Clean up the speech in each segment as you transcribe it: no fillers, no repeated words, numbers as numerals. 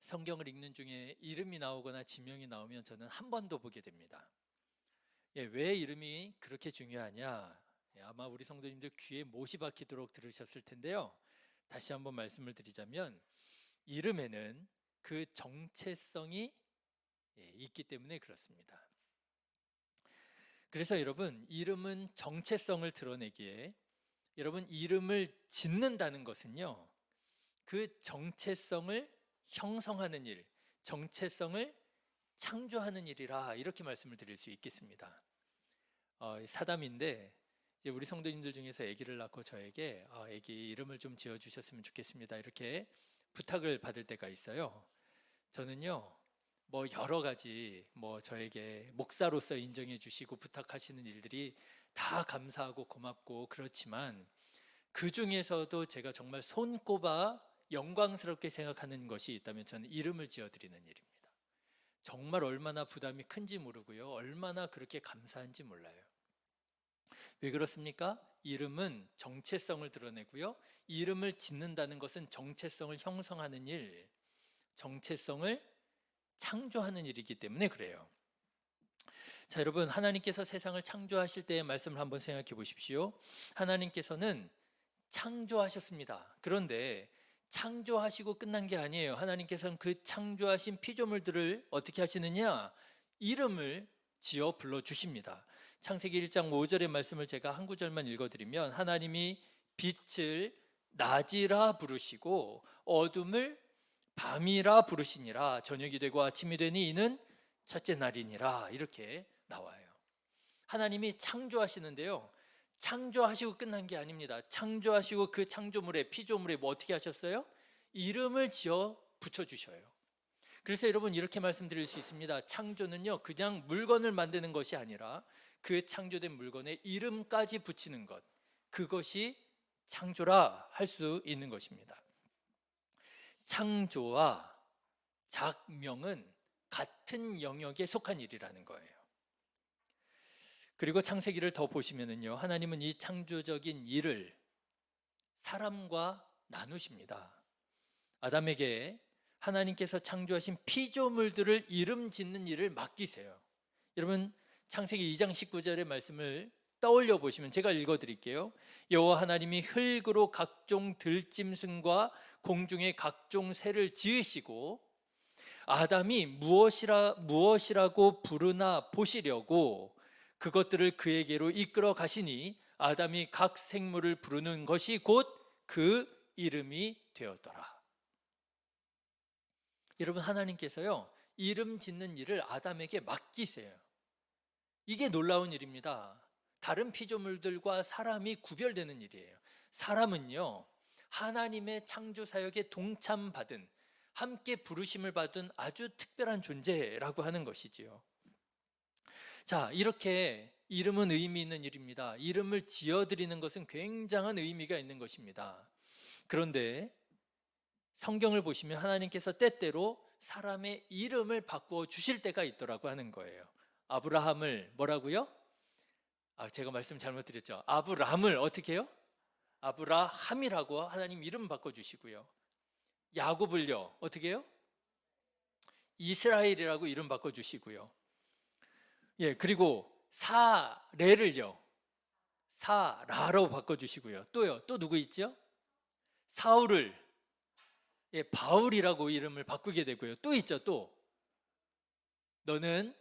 성경을 읽는 중에 이름이 나오거나 지명이 나오면 저는 한 번 더 보게 됩니다. 왜 이름이 그렇게 중요하냐? 아마 우리 성도님들 귀에 못이 박히도록 들으셨을 텐데요. 다시 한번 말씀을 드리자면 이름에는 그 정체성이 있기 때문에 그렇습니다. 그래서 여러분, 이름은 정체성을 드러내기에 여러분, 이름을 짓는다는 것은요, 그 정체성을 형성하는 일, 정체성을 창조하는 일이라, 이렇게 말씀을 드릴 수 있겠습니다. 사담인데 이제 우리 성도님들 중에서 아기를 낳고 저에게 아기 이름을 좀 지어주셨으면 좋겠습니다, 이렇게 부탁을 받을 때가 있어요. 저는요, 여러 가지 저에게 목사로서 인정해 주시고 부탁하시는 일들이 다 감사하고 고맙고 그렇지만, 그 중에서도 제가 정말 손꼽아 영광스럽게 생각하는 것이 있다면 저는 이름을 지어드리는 일입니다. 정말 얼마나 부담이 큰지 모르고요, 얼마나 그렇게 감사한지 몰라요. 왜 그렇습니까? 이름은 정체성을 드러내고요, 이름을 짓는다는 것은 정체성을 형성하는 일, 정체성을 창조하는 일이기 때문에 그래요. 자, 여러분, 하나님께서 세상을 창조하실 때의 말씀을 한번 생각해 보십시오. 하나님께서는 창조하셨습니다. 그런데 창조하시고 끝난 게 아니에요. 하나님께서는 그 창조하신 피조물들을 어떻게 하시느냐? 이름을 지어 불러주십니다. 창세기 1장 5절의 말씀을 제가 한 구절만 읽어드리면, 하나님이 빛을 낮이라 부르시고 어둠을 밤이라 부르시니라. 저녁이 되고 아침이 되니 이는 첫째 날이니라. 이렇게 나와요. 하나님이 창조하시는데요, 창조하시고 끝난 게 아닙니다. 창조하시고 그 창조물에, 피조물에 어떻게 하셨어요? 이름을 지어 붙여주셔요. 그래서 여러분, 이렇게 말씀드릴 수 있습니다. 창조는요, 그냥 물건을 만드는 것이 아니라 그 창조된 물건에 이름까지 붙이는 것, 그것이 창조라 할 수 있는 것입니다. 창조와 작명은 같은 영역에 속한 일이라는 거예요. 그리고 창세기를 더 보시면은요, 하나님은 이 창조적인 일을 사람과 나누십니다. 아담에게 하나님께서 창조하신 피조물들을 이름 짓는 일을 맡기세요. 여러분, 창세기 2장 19절의 말씀을 떠올려 보시면, 제가 읽어 드릴게요. 여호와 하나님이 흙으로 각종 들짐승과 공중의 각종 새를 지으시고 아담이 무엇이라고 부르나 보시려고 그것들을 그에게로 이끌어 가시니 아담이 각 생물을 부르는 것이 곧 그 이름이 되었더라. 여러분, 하나님께서요, 이름 짓는 일을 아담에게 맡기세요. 이게 놀라운 일입니다. 다른 피조물들과 사람이 구별되는 일이에요. 사람은요, 하나님의 창조 사역에 동참받은, 함께 부르심을 받은 아주 특별한 존재라고 하는 것이지요. 자, 이렇게 이름은 의미 있는 일입니다. 이름을 지어드리는 것은 굉장한 의미가 있는 것입니다. 그런데 성경을 보시면 하나님께서 때때로 사람의 이름을 바꾸어 주실 때가 있더라고 하는 거예요. 아브라함을 뭐라고요? 제가 말씀 잘못 드렸죠. 아브람을 어떻게 해요? 아브라함이라고 하나님 이름 바꿔주시고요. 야곱을요, 어떻게 해요? 이스라엘이라고 이름 바꿔주시고요. 그리고 사레를요, 사라로 바꿔주시고요. 또 누구 있죠? 사울을 바울이라고 이름을 바꾸게 되고요. 또 있죠. 또 너는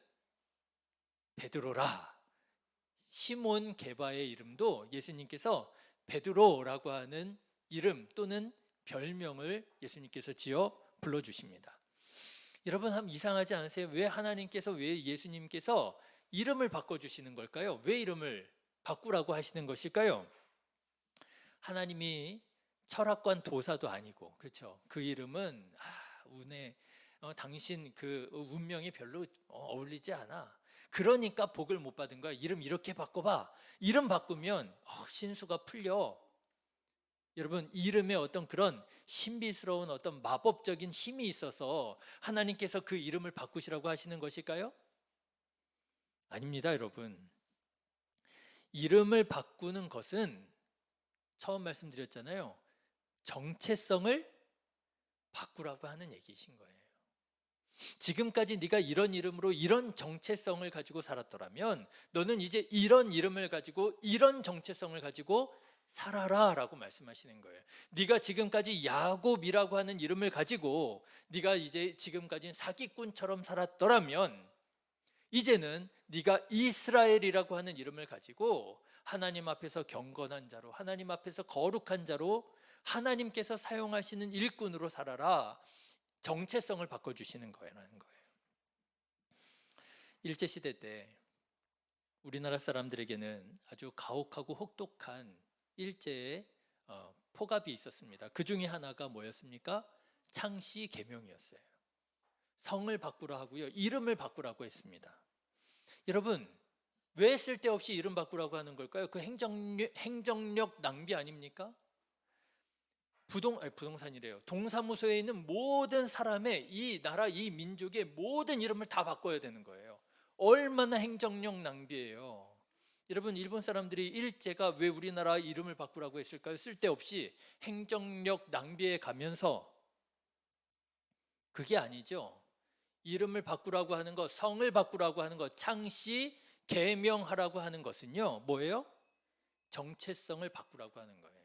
베드로라. 시몬 게바의 이름도 예수님께서 베드로라고 하는 이름 또는 별명을 예수님께서 지어 불러주십니다. 여러분, 한번 이상하지 않으세요? 왜 하나님께서, 왜 예수님께서 이름을 바꿔주시는 걸까요? 왜 이름을 바꾸라고 하시는 것일까요? 하나님이 철학관 도사도 아니고, 그렇죠? 그 이름은 운에 당신 그 운명이 별로 어울리지 않아. 그러니까 복을 못 받은 거야. 이름 이렇게 바꿔봐. 이름 바꾸면 신수가 풀려. 여러분, 이름에 어떤 그런 신비스러운 어떤 마법적인 힘이 있어서 하나님께서 그 이름을 바꾸시라고 하시는 것일까요? 아닙니다, 여러분. 이름을 바꾸는 것은 처음 말씀드렸잖아요. 정체성을 바꾸라고 하는 얘기이신 거예요. 지금까지 네가 이런 이름으로 이런 정체성을 가지고 살았더라면 너는 이제 이런 이름을 가지고 이런 정체성을 가지고 살아라 라고 말씀하시는 거예요. 네가 지금까지 야곱이라고 하는 이름을 가지고 네가 이제 지금까지는 사기꾼처럼 살았더라면 이제는 네가 이스라엘이라고 하는 이름을 가지고 하나님 앞에서 경건한 자로, 하나님 앞에서 거룩한 자로, 하나님께서 사용하시는 일꾼으로 살아라. 정체성을 바꿔주시는 거라는 거예요. 일제시대 때 우리나라 사람들에게는 아주 가혹하고 혹독한 일제의 포갑이 있었습니다. 그 중에 하나가 뭐였습니까? 창씨 계명이었어요. 성을 바꾸라 하고요, 이름을 바꾸라고 했습니다. 여러분, 왜 쓸데없이 이름 바꾸라고 하는 걸까요? 그 행정력 낭비 아닙니까? 부동산이래요. 동사무소에 있는 모든 사람의, 이 나라, 이 민족의 모든 이름을 다 바꿔야 되는 거예요. 얼마나 행정력 낭비예요. 여러분, 일본 사람들이 일제가 왜 우리나라 이름을 바꾸라고 했을까요? 쓸데없이 행정력 낭비해 가면서. 그게 아니죠. 이름을 바꾸라고 하는 것, 성을 바꾸라고 하는 것, 창씨 계명하라고 하는 것은요, 뭐예요? 정체성을 바꾸라고 하는 거예요.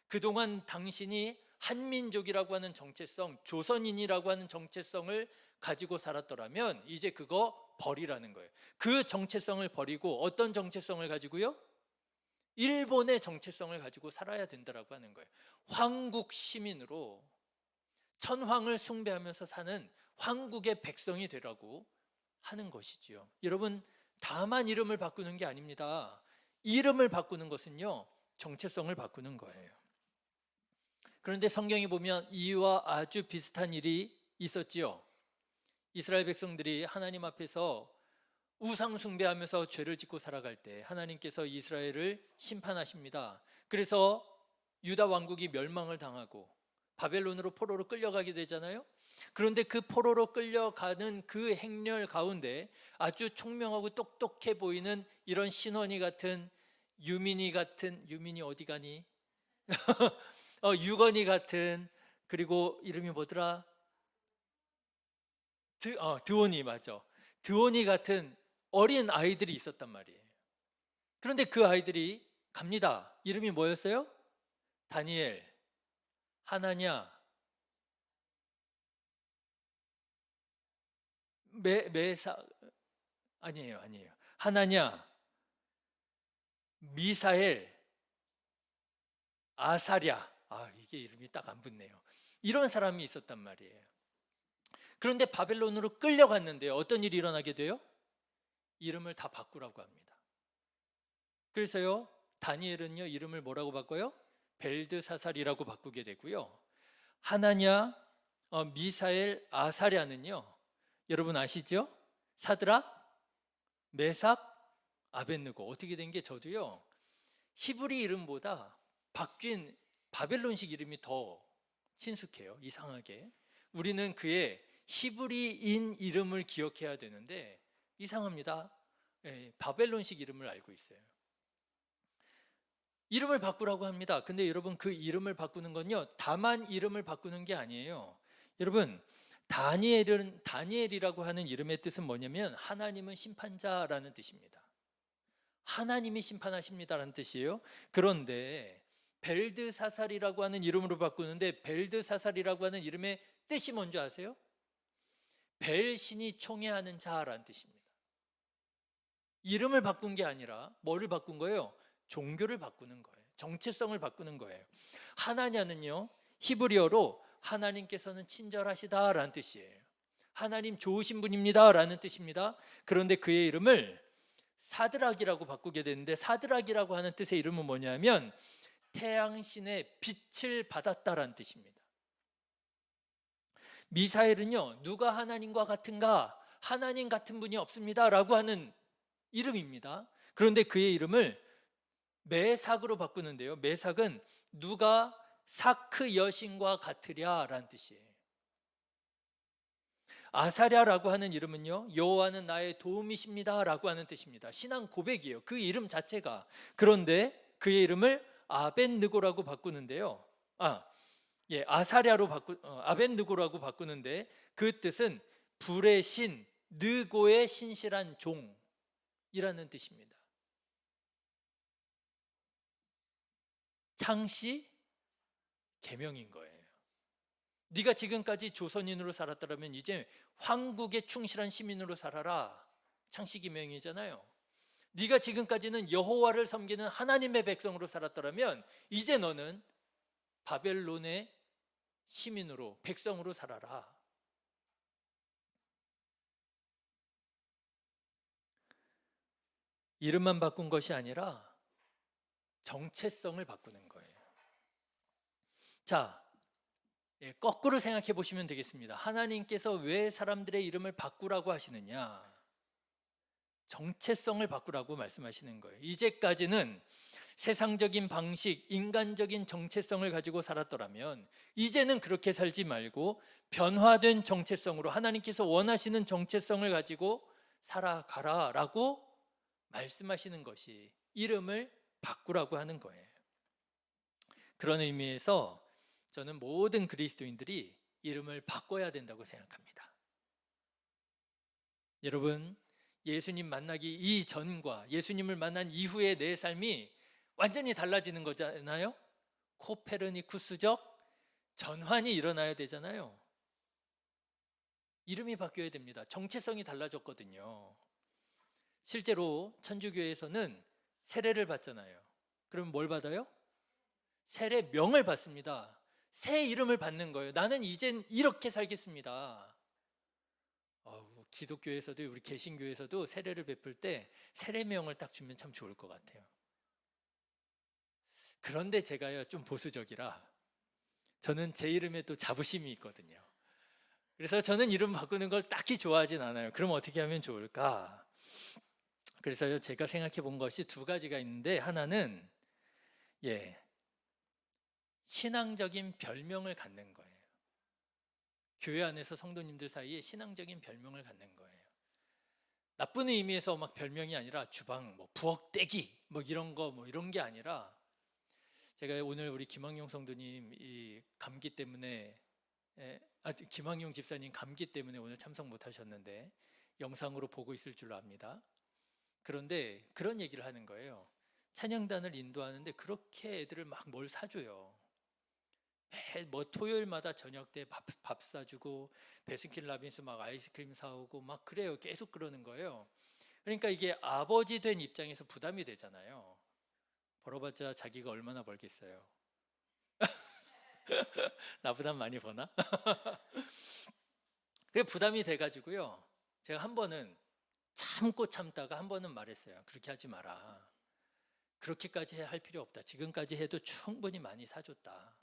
그동안 당신이 한민족이라고 하는 정체성, 조선인이라고 하는 정체성을 가지고 살았더라면 이제 그거 버리라는 거예요. 그 정체성을 버리고 어떤 정체성을 가지고요? 일본의 정체성을 가지고 살아야 된다라고 하는 거예요. 황국 시민으로 천황을 숭배하면서 사는 황국의 백성이 되라고 하는 것이지요. 여러분, 다만 이름을 바꾸는 게 아닙니다. 이름을 바꾸는 것은요, 정체성을 바꾸는 거예요. 그런데 성경에 보면 이와 아주 비슷한 일이 있었지요. 이스라엘 백성들이 하나님 앞에서 우상 숭배하면서 죄를 짓고 살아갈 때 하나님께서 이스라엘을 심판하십니다. 그래서 유다 왕국이 멸망을 당하고 바벨론으로 포로로 끌려가게 되잖아요. 그런데 그 포로로 끌려가는 그 행렬 가운데 아주 총명하고 똑똑해 보이는 이런 신원이 같은 유민이 어디 가니? 유건이 같은, 그리고 이름이 뭐더라? 드온이, 맞아. 드온이 같은 어린 아이들이 있었단 말이에요. 그런데 그 아이들이 갑니다. 이름이 뭐였어요? 다니엘, 하나냐, 메사, 아니에요. 하나냐, 미사엘, 아사랴. 이게 이름이 딱 안 붙네요. 이런 사람이 있었단 말이에요. 그런데 바벨론으로 끌려갔는데요, 어떤 일이 일어나게 돼요? 이름을 다 바꾸라고 합니다. 그래서요, 다니엘은요, 이름을 뭐라고 바꿔요? 벨드사살이라고 바꾸게 되고요. 하나냐, 미사엘, 아사랴는요, 여러분 아시죠? 사드락, 메삭, 아벳느고. 어떻게 된 게, 저도요, 히브리 이름보다 바뀐 바벨론식 이름이 더 친숙해요. 이상하게 우리는 그의 히브리인 이름을 기억해야 되는데 이상합니다. 바벨론식 이름을 알고 있어요. 이름을 바꾸라고 합니다. 근데 여러분, 그 이름을 바꾸는 건요, 다만 이름을 바꾸는 게 아니에요. 여러분, 다니엘이라고 하는 이름의 뜻은 뭐냐면 하나님은 심판자라는 뜻입니다. 하나님이 심판하십니다라는 뜻이에요. 그런데 벨드사살이라고 하는 이름으로 바꾸는데 벨드사살이라고 하는 이름의 뜻이 뭔지 아세요? 벨신이 총애하는 자라는 뜻입니다. 이름을 바꾼 게 아니라 뭐를 바꾼 거예요? 종교를 바꾸는 거예요. 정체성을 바꾸는 거예요. 하나냐는요, 히브리어로 하나님께서는 친절하시다라는 뜻이에요. 하나님 좋으신 분입니다라는 뜻입니다. 그런데 그의 이름을 사드락이라고 바꾸게 되는데, 사드락이라고 하는 뜻의 이름은 뭐냐면 태양신의 빛을 받았다라는 뜻입니다. 미사엘은요, 누가 하나님과 같은가? 하나님 같은 분이 없습니다 라고 하는 이름입니다. 그런데 그의 이름을 메삭으로 바꾸는데요, 메삭은 누가 사크 여신과 같으랴 라는 뜻이에요. 아사랴라고 하는 이름은요, 여호와는 나의 도움이십니다 라고 하는 뜻입니다. 신앙 고백이에요, 그 이름 자체가. 그런데 그의 이름을 아벳느고라고 바꾸는데요, 예, 아벤느고라고 바꾸는데 그 뜻은 불의 신, 느고의 신실한 종이라는 뜻입니다. 창씨 계명인 거예요. 네가 지금까지 조선인으로 살았더라면 이제 황국의 충실한 시민으로 살아라. 창씨 계명이잖아요. 네가 지금까지는 여호와를 섬기는 하나님의 백성으로 살았더라면 이제 너는 바벨론의 시민으로, 백성으로 살아라. 이름만 바꾼 것이 아니라 정체성을 바꾸는 거예요. 자, 거꾸로 생각해 보시면 되겠습니다. 하나님께서 왜 사람들의 이름을 바꾸라고 하시느냐? 정체성을 바꾸라고 말씀하시는 거예요. 이제까지는 세상적인 방식, 인간적인 정체성을 가지고 살았더라면 이제는 그렇게 살지 말고 변화된 정체성으로 하나님께서 원하시는 정체성을 가지고 살아가라라고 말씀하시는 것이 이름을 바꾸라고 하는 거예요. 그런 의미에서 저는 모든 그리스도인들이 이름을 바꿔야 된다고 생각합니다. 여러분, 예수님 만나기 이전과 예수님을 만난 이후의 내 삶이 완전히 달라지는 거잖아요. 코페르니쿠스적 전환이 일어나야 되잖아요. 이름이 바뀌어야 됩니다. 정체성이 달라졌거든요. 실제로 천주교에서는 세례를 받잖아요. 그럼 뭘 받아요? 세례명을 받습니다. 새 이름을 받는 거예요. 나는 이젠 이렇게 살겠습니다. 기독교에서도 우리 개신교에서도 세례를 베풀 때 세례명을 딱 주면 참 좋을 것 같아요. 그런데 제가요 좀 보수적이라 저는 제 이름에 또 자부심이 있거든요. 그래서 저는 이름 바꾸는 걸 딱히 좋아하진 않아요. 그럼 어떻게 하면 좋을까? 그래서 제가 생각해 본 것이 두 가지가 있는데, 하나는 신앙적인 별명을 갖는 거예요. 교회 안에서 성도님들 사이에 신앙적인 별명을 갖는 거예요. 나쁜 의미에서 막 별명이 아니라 주방, 부엌대기, 이런 게 아니라, 제가 오늘 우리 김학용 성도님 이 감기 때문에, 김학용 집사님 감기 때문에 오늘 참석 못 하셨는데 영상으로 보고 있을 줄 압니다. 그런데 그런 얘기를 하는 거예요. 찬양단을 인도하는데 그렇게 애들을 막 뭘 사줘요. 토요일마다 저녁 때 밥 사주고 베스킨 라빈스 막 아이스크림 사오고 막 그래요. 계속 그러는 거예요. 그러니까 이게 아버지 된 입장에서 부담이 되잖아요. 벌어봤자 자기가 얼마나 벌겠어요. 나보다 많이 버나? 그게 부담이 돼가지고요. 제가 한 번은 참고 참다가 한 번은 말했어요. 그렇게 하지 마라. 그렇게까지 할 필요 없다. 지금까지 해도 충분히 많이 사줬다.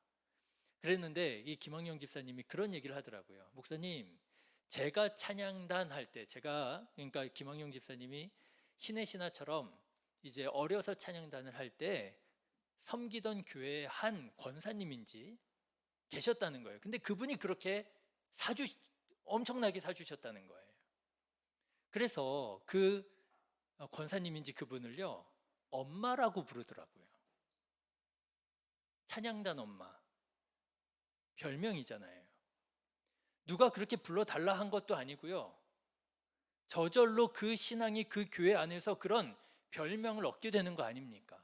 그랬는데 이 김학용 집사님이 그런 얘기를 하더라고요. 목사님, 제가 찬양단 할 때, 그러니까 김학용 집사님이 신의 신화처럼 이제 어려서 찬양단을 할 때 섬기던 교회의 한 권사님인지 계셨다는 거예요. 근데 그분이 그렇게 엄청나게 사주셨다는 거예요. 그래서 그 권사님인지 그분을요, 엄마라고 부르더라고요. 찬양단 엄마. 별명이잖아요. 누가 그렇게 불러달라 한 것도 아니고요. 저절로 그 신앙이 그 교회 안에서 그런 별명을 얻게 되는 거 아닙니까?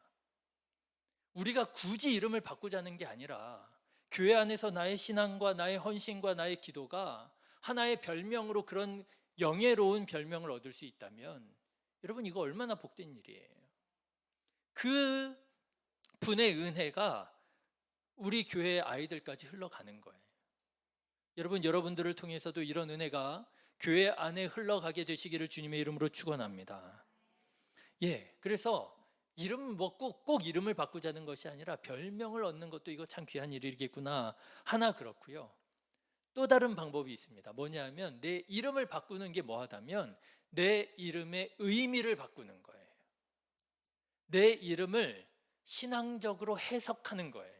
우리가 굳이 이름을 바꾸자는 게 아니라 교회 안에서 나의 신앙과 나의 헌신과 나의 기도가 하나의 별명으로 그런 영예로운 별명을 얻을 수 있다면 여러분, 이거 얼마나 복된 일이에요. 그 분의 은혜가 우리 교회의 아이들까지 흘러가는 거예요. 여러분들을 통해서도 이런 은혜가 교회 안에 흘러가게 되시기를 주님의 이름으로 축원합니다. 그래서 이름 꼭 이름을 바꾸자는 것이 아니라 별명을 얻는 것도 이거 참 귀한 일이겠구나 하나 그렇고요. 또 다른 방법이 있습니다. 뭐냐면 내 이름을 바꾸는 게 뭐하다면 내 이름의 의미를 바꾸는 거예요. 내 이름을 신앙적으로 해석하는 거예요.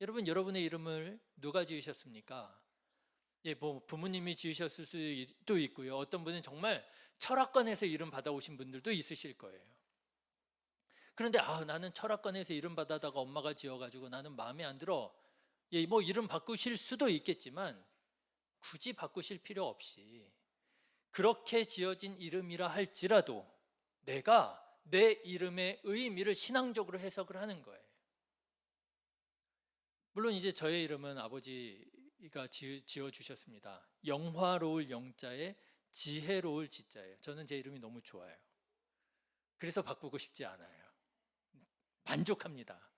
여러분의 이름을 누가 지으셨습니까? 부모님이 지으셨을 수도 있고요. 어떤 분은 정말 철학관에서 이름 받아오신 분들도 있으실 거예요. 그런데 나는 철학관에서 이름 받아다가 엄마가 지어가지고 나는 마음에 안 들어. 예, 뭐 이름 바꾸실 수도 있겠지만 굳이 바꾸실 필요 없이 그렇게 지어진 이름이라 할지라도 내가 내 이름의 의미를 신앙적으로 해석을 하는 거예요. 물론 이제 저의 이름은 아버지가 지어 주셨습니다. 영화로울 영자에 지혜로울 지자예요. 저는 제 이름이 너무 좋아요. 그래서 바꾸고 싶지 않아요. 만족합니다.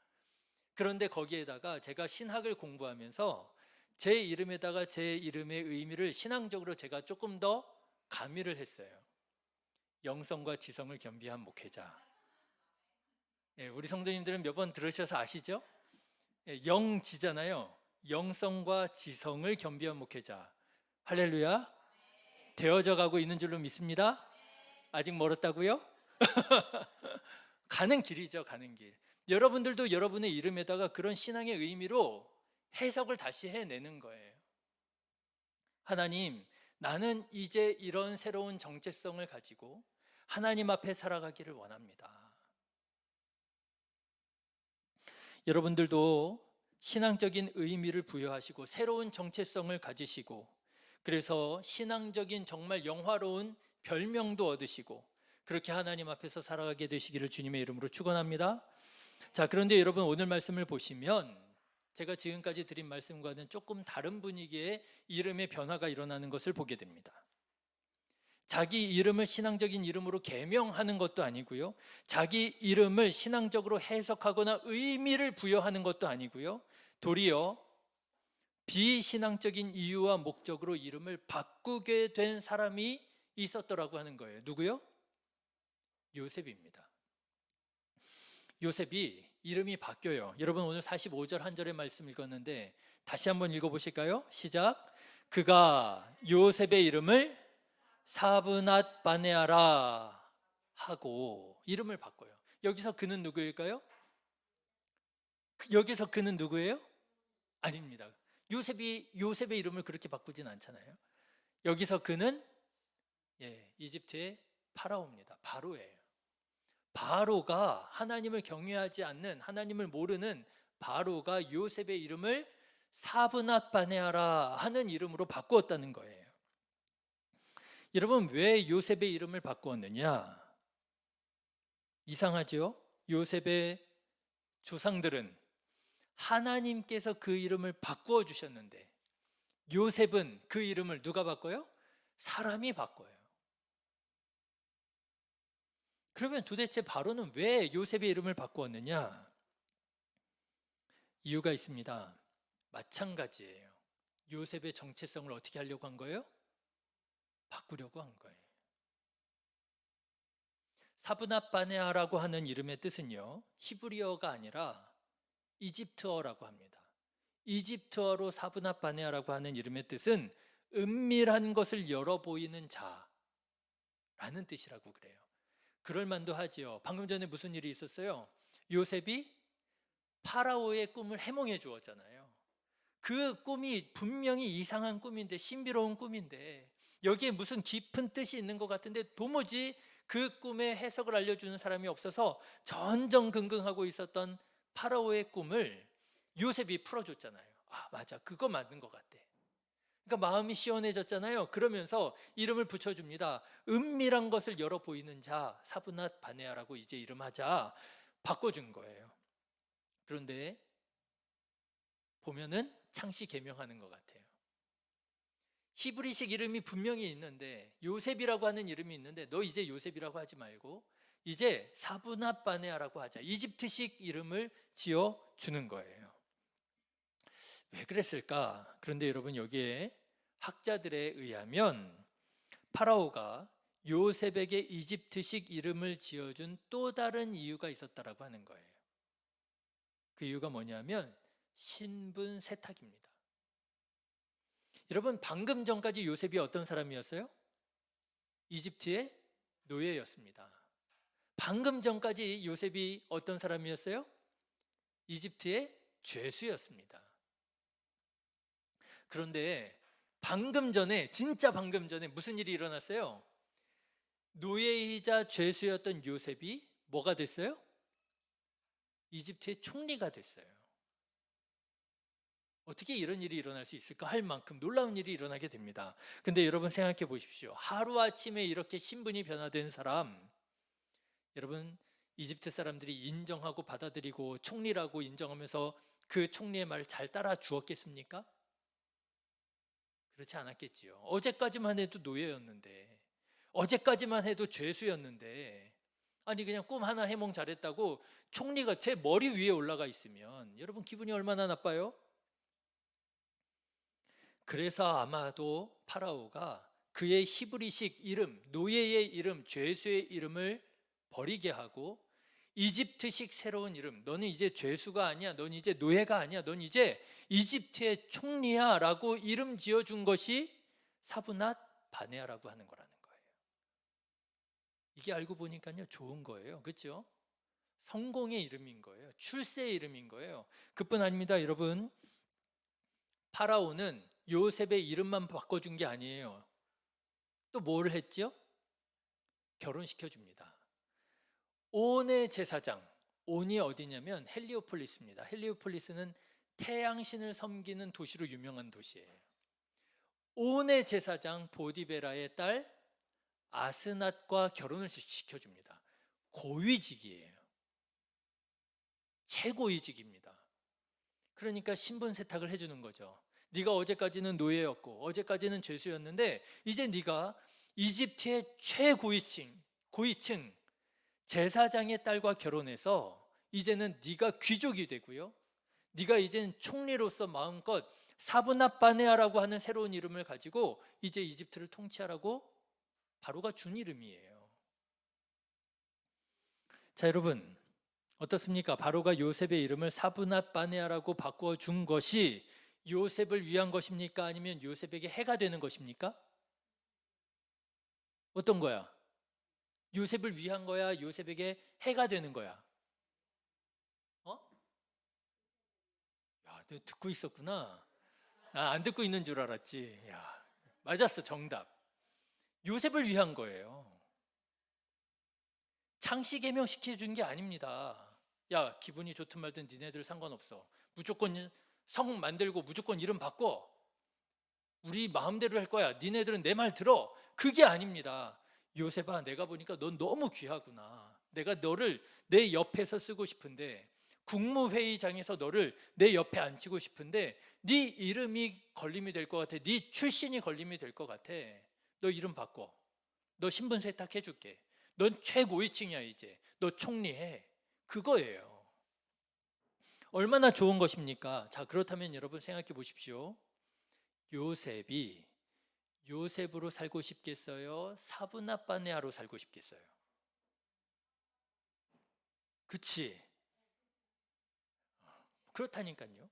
그런데 거기에다가 제가 신학을 공부하면서 제 이름에다가 제 이름의 의미를 신앙적으로 제가 조금 더 가미를 했어요. 영성과 지성을 겸비한 목회자. 예, 우리 성도님들은 몇 번 들으셔서 아시죠? 예, 영지잖아요. 영성과 지성을 겸비한 목회자. 할렐루야. 되어져 가고 있는 줄로 믿습니다. 아직 멀었다고요? 가는 길이죠, 가는 길. 여러분들도 여러분의 이름에다가 그런 신앙의 의미로 해석을 다시 해내는 거예요. 하나님, 나는 이제 이런 새로운 정체성을 가지고 하나님 앞에 살아가기를 원합니다. 여러분들도 신앙적인 의미를 부여하시고 새로운 정체성을 가지시고 그래서 신앙적인 정말 영화로운 별명도 얻으시고 그렇게 하나님 앞에서 살아가게 되시기를 주님의 이름으로 축원합니다. 자, 그런데 여러분 오늘 말씀을 보시면 제가 지금까지 드린 말씀과는 조금 다른 분위기의 이름의 변화가 일어나는 것을 보게 됩니다. 자기 이름을 신앙적인 이름으로 계명하는 것도 아니고요. 자기 이름을 신앙적으로 해석하거나 의미를 부여하는 것도 아니고요. 도리어 비신앙적인 이유와 목적으로 이름을 바꾸게 된 사람이 있었더라고 하는 거예요. 누구요? 요셉입니다. 요셉이 이름이 바뀌어요. 여러분 오늘 45절 한 절의 말씀 읽었는데 다시 한번 읽어보실까요? 시작. 그가 요셉의 이름을 사브낫 바네아라 하고 이름을 바꿔요. 여기서 그는 누구일까요? 여기서 그는 누구예요? 아닙니다. 요셉의 이름을 그렇게 바꾸진 않잖아요. 여기서 그는 이집트의 파라오입니다. 바로예요. 바로가 하나님을 경외하지 않는, 하나님을 모르는 바로가 요셉의 이름을 사브낫 바네아라 하는 이름으로 바꾸었다는 거예요. 여러분 왜 요셉의 이름을 바꾸었느냐? 이상하죠? 요셉의 조상들은 하나님께서 그 이름을 바꾸어 주셨는데 요셉은 그 이름을 누가 바꿔요? 사람이 바꿔요. 그러면 도대체 바로는 왜 요셉의 이름을 바꾸었느냐? 이유가 있습니다. 마찬가지예요. 요셉의 정체성을 어떻게 하려고 한 거예요? 바꾸려고 한 거예요. 사브낫 바네아라고 하는 이름의 뜻은요, 히브리어가 아니라 이집트어라고 합니다. 이집트어로 사브낫 바네아라고 하는 이름의 뜻은 은밀한 것을 열어 보이는 자라는 뜻이라고 그래요. 그럴 만도 하지요. 방금 전에 무슨 일이 있었어요? 요셉이 파라오의 꿈을 해몽해 주었잖아요. 그 꿈이 분명히 이상한 꿈인데, 신비로운 꿈인데 여기에 무슨 깊은 뜻이 있는 것 같은데 도무지 그 꿈의 해석을 알려주는 사람이 없어서 전전긍긍하고 있었던 파라오의 꿈을 요셉이 풀어줬잖아요. 아, 맞아, 그거 맞는 것 같아. 그러니까 마음이 시원해졌잖아요. 그러면서 이름을 붙여줍니다. 은밀한 것을 열어 보이는 자, 사브낫 바네아라고 이제 이름하자 바꿔준 거예요. 그런데 보면은 창씨 개명하는 것 같아요. 히브리식 이름이 분명히 있는데, 요셉이라고 하는 이름이 있는데 너 이제 요셉이라고 하지 말고 이제 사브낫 바네아라고 하자. 이집트식 이름을 지어 주는 거예요. 왜 그랬을까? 그런데 여러분 여기에 학자들에 의하면 파라오가 요셉에게 이집트식 이름을 지어준 또 다른 이유가 있었다라고 하는 거예요. 그 이유가 뭐냐면 신분 세탁입니다. 여러분 방금 전까지 요셉이 어떤 사람이었어요? 이집트의 노예였습니다. 방금 전까지 요셉이 어떤 사람이었어요? 이집트의 죄수였습니다. 그런데 방금 전에, 진짜 방금 전에 무슨 일이 일어났어요? 노예이자 죄수였던 요셉이 뭐가 됐어요? 이집트의 총리가 됐어요. 어떻게 이런 일이 일어날 수 있을까 할 만큼 놀라운 일이 일어나게 됩니다. 근데 여러분 생각해 보십시오. 하루아침에 이렇게 신분이 변화된 사람, 여러분 이집트 사람들이 인정하고 받아들이고 총리라고 인정하면서 그 총리의 말을 잘 따라 주었겠습니까? 그렇지 않았겠지요. 어제까지만 해도 노예였는데, 어제까지만 해도 죄수였는데, 아니 그냥 꿈 하나 해몽 잘했다고 총리가 제 머리 위에 올라가 있으면 여러분 기분이 얼마나 나빠요? 그래서 아마도 파라오가 그의 히브리식 이름, 노예의 이름, 죄수의 이름을 버리게 하고 이집트식 새로운 이름, 너는 이제 죄수가 아니야, 넌 이제 노예가 아니야, 넌 이제 이집트의 총리야 라고 이름 지어준 것이 사브낫 바네아라고 하는 거라는 거예요. 이게 알고 보니까요 좋은 거예요. 그렇죠? 성공의 이름인 거예요. 출세의 이름인 거예요. 그뿐 아닙니다. 여러분, 파라오는 요셉의 이름만 바꿔준 게 아니에요. 또 뭘 했죠? 결혼시켜줍니다. 온의 제사장, 온이 어디냐면 헬리오폴리스입니다. 헬리오폴리스는 태양신을 섬기는 도시로 유명한 도시예요. 온의 제사장 보디베라의 딸 아스낫과 결혼을 시켜줍니다. 고위직이에요. 최고위직입니다. 그러니까 신분 세탁을 해주는 거죠. 네가 어제까지는 노예였고 어제까지는 죄수였는데 이제 네가 이집트의 고위층 제사장의 딸과 결혼해서 이제는 네가 귀족이 되고요. 네가 이제는 총리로서 마음껏 사브낫 바네아라고 하는 새로운 이름을 가지고 이제 이집트를 통치하라고 바로가 준 이름이에요. 자, 여러분 어떻습니까? 바로가 요셉의 이름을 사브낫 바네아라고 바꾸어 준 것이 요셉을 위한 것입니까? 아니면 요셉에게 해가 되는 것입니까? 어떤 거야? 요셉을 위한 거야? 요셉에게 해가 되는 거야? 어? 야, 너 듣고 있었구나. 나 안 듣고 있는 줄 알았지. 야, 맞았어, 정답. 요셉을 위한 거예요. 창씨 개명시켜 준 게 아닙니다. 야, 기분이 좋든 말든 니네들 상관없어. 무조건 성 만들고 무조건 이름 바꿔. 우리 마음대로 할 거야. 니네들은 내 말 들어. 그게 아닙니다. 요셉아, 내가 보니까 넌 너무 귀하구나. 내가 너를 내 옆에서 쓰고 싶은데 국무회의장에서 너를 내 옆에 앉히고 싶은데 네 이름이 걸림이 될 것 같아. 네 출신이 걸림이 될 것 같아. 너 이름 바꿔. 너 신분 세탁해 줄게. 넌 최고위층이야 이제. 너 총리해. 그거예요. 얼마나 좋은 것입니까? 자, 그렇다면 여러분 생각해 보십시오. 요셉이 요셉으로 살고 싶겠어요? 사브낫 바네아로 살고 싶겠어요? 그치? 그렇다니까요.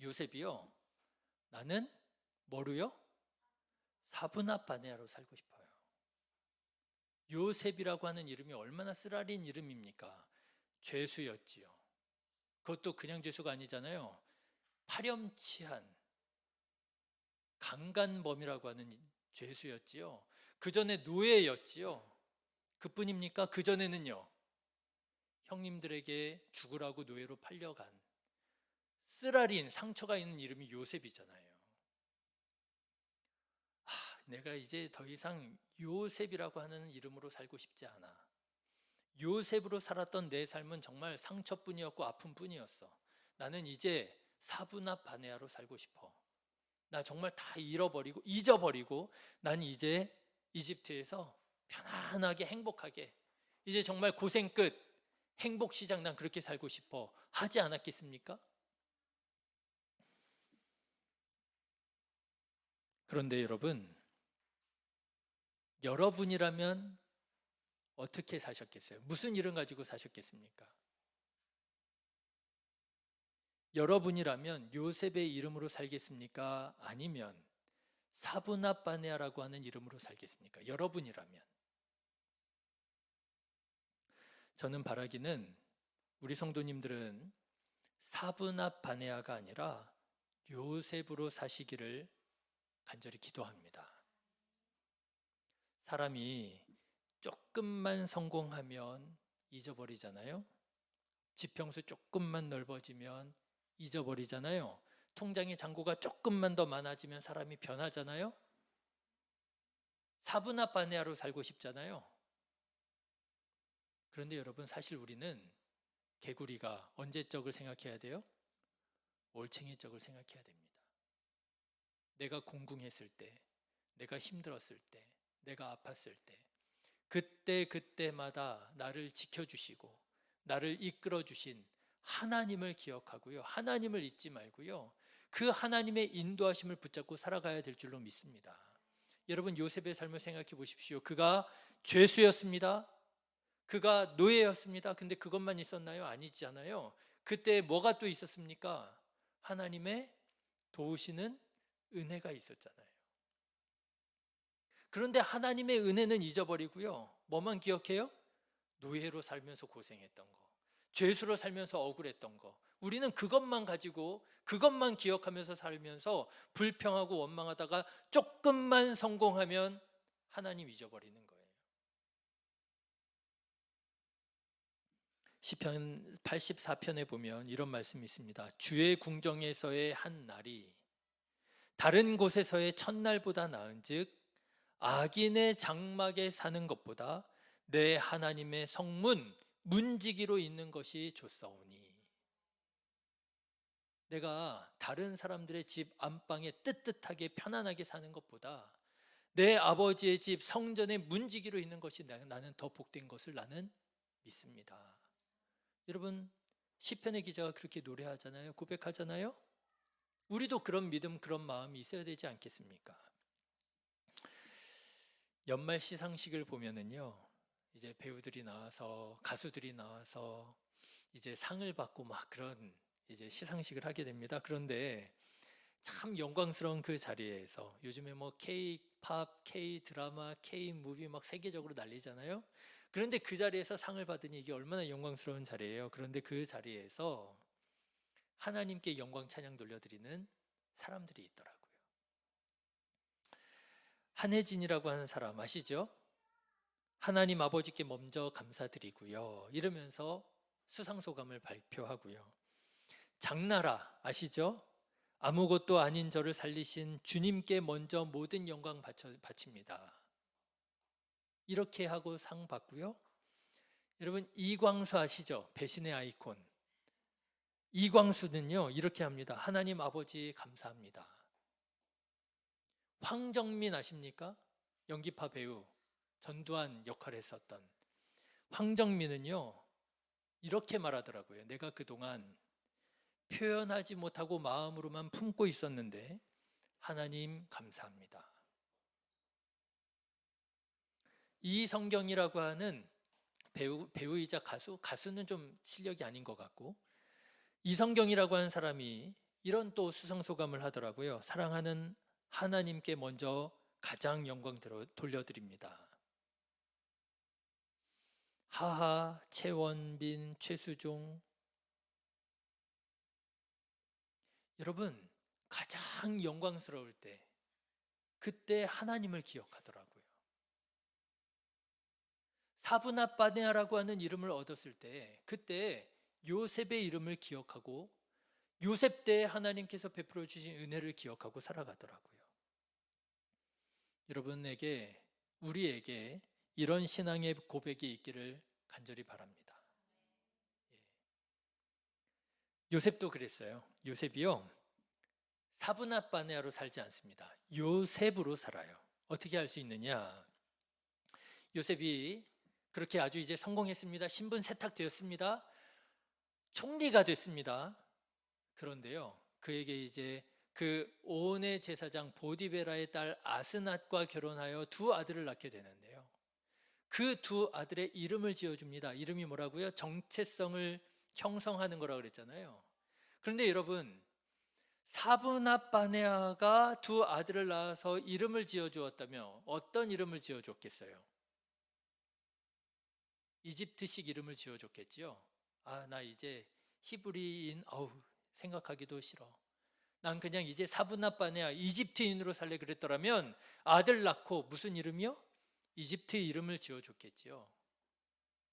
요셉이요. 나는 뭐로요? 사브낫 바네아로 살고 싶어요. 요셉이라고 하는 이름이 얼마나 쓰라린 이름입니까? 죄수였지요. 그것도 그냥 죄수가 아니잖아요. 파렴치한 강간범이라고 하는 죄수였지요. 그 전에 노예였지요. 그뿐입니까? 그 전에는요. 형님들에게 죽으라고 노예로 팔려간 쓰라린 상처가 있는 이름이 요셉이잖아요. 내가 이제 더 이상 요셉이라고 하는 이름으로 살고 싶지 않아. 요셉으로 살았던 내 삶은 정말 상처뿐이었고 아픔뿐이었어. 나는 이제 사브낫 바네아로 살고 싶어. 나 정말 다 잊어버리고 난 이제 이집트에서 편안하게 행복하게 이제 정말 고생 끝 행복 시작 난 그렇게 살고 싶어 하지 않았겠습니까? 그런데 여러분이라면 어떻게 사셨겠어요? 무슨 이름 가지고 사셨겠습니까? 여러분이라면 요셉의 이름으로 살겠습니까? 아니면 사브낫 바네아라고 하는 이름으로 살겠습니까? 여러분이라면. 저는 바라기는 우리 성도님들은 사브낫 바네아가 아니라 요셉으로 사시기를 간절히 기도합니다. 사람이 조금만 성공하면 잊어버리잖아요. 지평수 조금만 넓어지면 잊어버리잖아요. 통장의 잔고가 조금만 더 많아지면 사람이 변하잖아요. 사브나바네아로 살고 싶잖아요. 그런데 여러분, 사실 우리는 개구리가 언제적을 생각해야 돼요? 올챙이적을 생각해야 됩니다. 내가 공궁했을 때, 내가 힘들었을 때, 내가 아팠을 때, 그때마다 나를 지켜주시고 나를 이끌어주신 하나님을 기억하고요. 하나님을 잊지 말고요. 그 하나님의 인도하심을 붙잡고 살아가야 될 줄로 믿습니다. 여러분, 요셉의 삶을 생각해 보십시오. 그가 죄수였습니다. 그가 노예였습니다. 근데 그것만 있었나요? 아니잖아요. 그때 뭐가 또 있었습니까? 하나님의 도우시는 은혜가 있었잖아요. 그런데 하나님의 은혜는 잊어버리고요. 뭐만 기억해요? 노예로 살면서 고생했던 거, 죄수로 살면서 억울했던 거. 우리는 그것만 가지고 그것만 기억하면서 살면서 불평하고 원망하다가 조금만 성공하면 하나님 잊어버리는 거예요. 시편 84편에 보면 이런 말씀이 있습니다. 주의 궁정에서의 한 날이 다른 곳에서의 첫날보다 나은즉 악인의 장막에 사는 것보다 내 하나님의 성문 문지기로 있는 것이 좋사오니. 내가 다른 사람들의 집 안방에 뜨뜻하게 편안하게 사는 것보다 내 아버지의 집 성전의 문지기로 있는 것이 나는 더 복된 것을 나는 믿습니다. 여러분, 시편의 기자가 그렇게 노래하잖아요. 고백하잖아요. 우리도 그런 믿음, 그런 마음이 있어야 되지 않겠습니까? 연말 시상식을 보면은요, 이제 배우들이 나와서, 가수들이 나와서 이제 상을 받고 막 그런 이제 시상식을 하게 됩니다. 그런데 참 영광스러운 그 자리에서 요즘에 뭐 K-팝, K-드라마, K-무비 막 세계적으로 난리잖아요. 그런데 그 자리에서 상을 받으니 이게 얼마나 영광스러운 자리예요. 그런데 그 자리에서 하나님께 영광 찬양 돌려드리는 사람들이 있더라고요. 한혜진이라고 하는 사람 아시죠? 하나님 아버지께 먼저 감사드리고요. 이러면서 수상소감을 발표하고요. 장나라 아시죠? 아무것도 아닌 저를 살리신 주님께 먼저 모든 영광 바칩니다. 이렇게 하고 상 받고요. 여러분, 이광수 아시죠? 배신의 아이콘. 이광수는요, 이렇게 합니다. 하나님 아버지 감사합니다. 황정민 아십니까? 연기파 배우 전두환 역할을 했었던 황정민은요, 이렇게 말하더라고요. 내가 그동안 표현하지 못하고 마음으로만 품고 있었는데 하나님 감사합니다. 이성경이라고 하는 배우이자 가수는 좀 실력이 아닌 것 같고, 이성경이라고 하는 사람이 이런 또 수상소감을 하더라고요. 사랑하는 하나님께 먼저 가장 영광 돌려드립니다. 하하, 최원빈, 최수종. 여러분, 가장 영광스러울 때 그때 하나님을 기억하더라고요. 사브나바네아라고 하는 이름을 얻었을 때 그때 요셉의 이름을 기억하고 요셉 때 하나님께서 베풀어 주신 은혜를 기억하고 살아가더라고요. 여러분에게, 우리에게 이런 신앙의 고백이 있기를 간절히 바랍니다. 요셉도 그랬어요. 요셉이요, 사브나바네아로 살지 않습니다. 요셉으로 살아요. 어떻게 할 수 있느냐? 요셉이 그렇게 아주 이제 성공했습니다. 신분 세탁되었습니다. 총리가 됐습니다. 그런데요, 그에게 이제 그 온의 제사장 보디베라의 딸 아스낫과 결혼하여 두 아들을 낳게 되는데요. 그 두 아들의 이름을 지어줍니다. 이름이 뭐라고요? 정체성을 형성하는 거라고 그랬잖아요. 그런데 여러분, 사브나바네아가 두 아들을 낳아서 이름을 지어주었다면 어떤 이름을 지어줬겠어요? 이집트식 이름을 지어줬겠지요. 아, 나 이제 히브리인, 생각하기도 싫어. 난 그냥 이제 사브나바네아 이집트인으로 살래 그랬더라면 아들 낳고 무슨 이름이요? 이집트의 이름을 지어줬겠지요.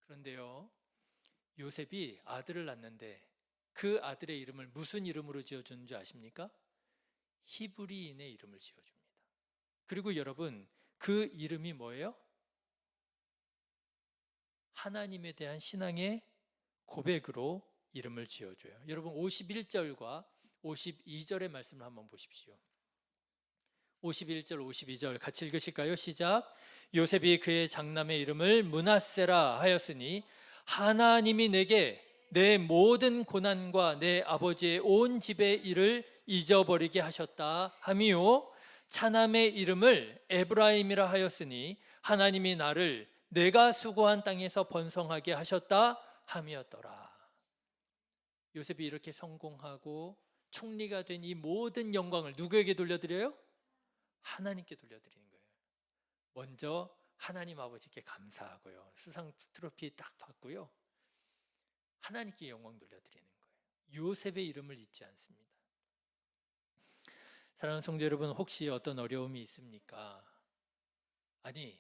그런데요, 요셉이 아들을 낳는데 그 아들의 이름을 무슨 이름으로 지어주는 줄 아십니까? 히브리인의 이름을 지어줍니다. 그리고 여러분, 그 이름이 뭐예요? 하나님에 대한 신앙의 고백으로 이름을 지어줘요. 여러분 51절과 52절의 말씀을 한번 보십시오. 51절 52절 같이 읽으실까요? 시작. 요셉이 그의 장남의 이름을 므낫세라 하였으니 하나님이 내게 내 모든 고난과 내 아버지의 온 집의 일을 잊어버리게 하셨다 하미요, 차남의 이름을 에브라임이라 하였으니 하나님이 나를 내가 수고한 땅에서 번성하게 하셨다 함이었더라. 요셉이 이렇게 성공하고 총리가 된 이 모든 영광을 누구에게 돌려드려요? 하나님께 돌려드리는 거예요. 먼저 하나님 아버지께 감사하고요, 수상 트로피 딱 받고요, 하나님께 영광 돌려드리는 거예요. 요셉의 이름을 잊지 않습니다. 사랑하는 성도 여러분, 혹시 어떤 어려움이 있습니까? 아니,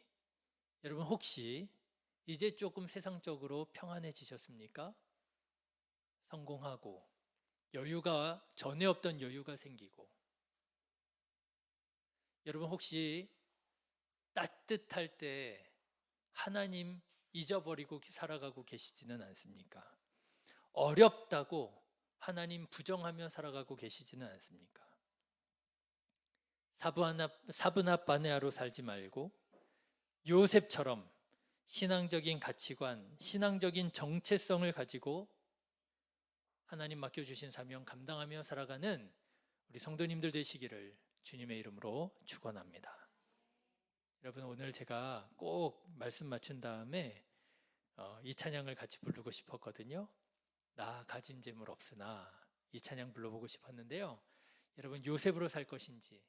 여러분 혹시 이제 조금 세상적으로 평안해지셨습니까? 성공하고 여유가, 전에 없던 여유가 생기고, 여러분 혹시 따뜻할 때 하나님 잊어버리고 살아가고 계시지는 않습니까? 어렵다고 하나님 부정하며 살아가고 계시지는 않습니까? 사브나바네아로 살지 말고 요셉처럼 신앙적인 가치관, 신앙적인 정체성을 가지고 하나님 맡겨주신 사명 감당하며 살아가는 우리 성도님들 되시기를 주님의 이름으로 축원합니다. 여러분, 오늘 제가 꼭 말씀 맞춘 다음에 이 찬양을 같이 부르고 싶었거든요. 나 가진 재물 없으나, 이 찬양 불러보고 싶었는데요. 여러분, 요셉으로 살 것인지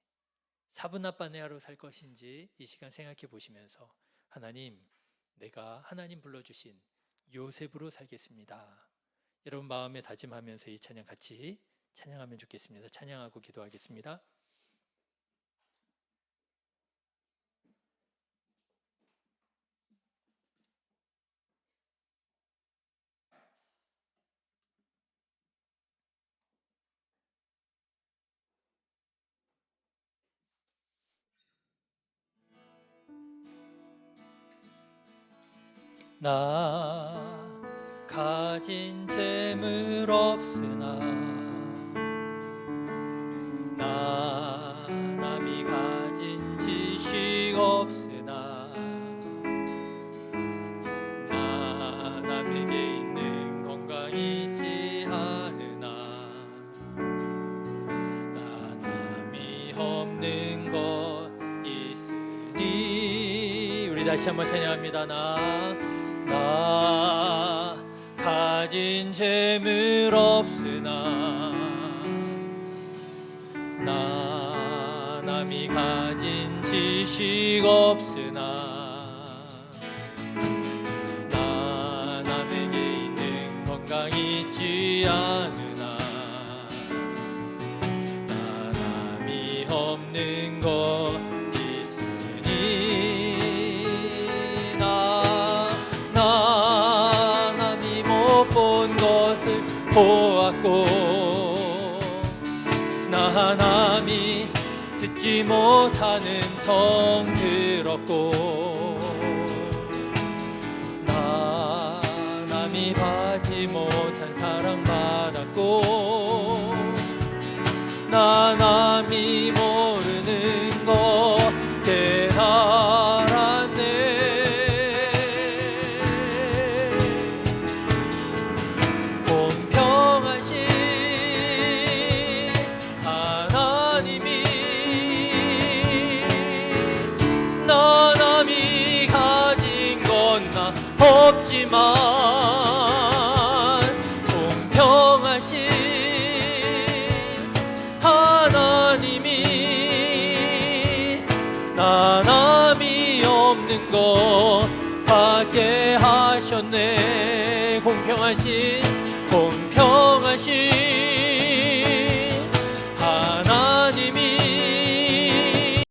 사브나바네아로 살 것인지 이 시간 생각해 보시면서, 하나님, 내가 하나님 불러주신 요셉으로 살겠습니다. 여러분 마음에 다짐하면서 이 찬양 같이 찬양하면 좋겠습니다. 찬양하고 기도하겠습니다. 나 가진 재물 없으나, 나 남이 가진 지식 없으나, 나 남에게 있는 건강 있지 않으나, 나 남이 없는 것 있으니. 우리 다시 한번 찬양합니다. 나 가진 재물 없으나, 나 남이 가진 지식 없으나, 나 남에게 있는 건강 있지 않으나, 나 남이 없는 것 있으니. 나 남이 못 본 것을 보았고, 나 남이 듣지 못하는 성 들었고, 나 남이 받지 못한 사랑 받았고, 나 남이 모르는 것 깨달았네. 없지만 공평하신 하나님이 나 남이 없는 것 갖게 하셨네. 공평하신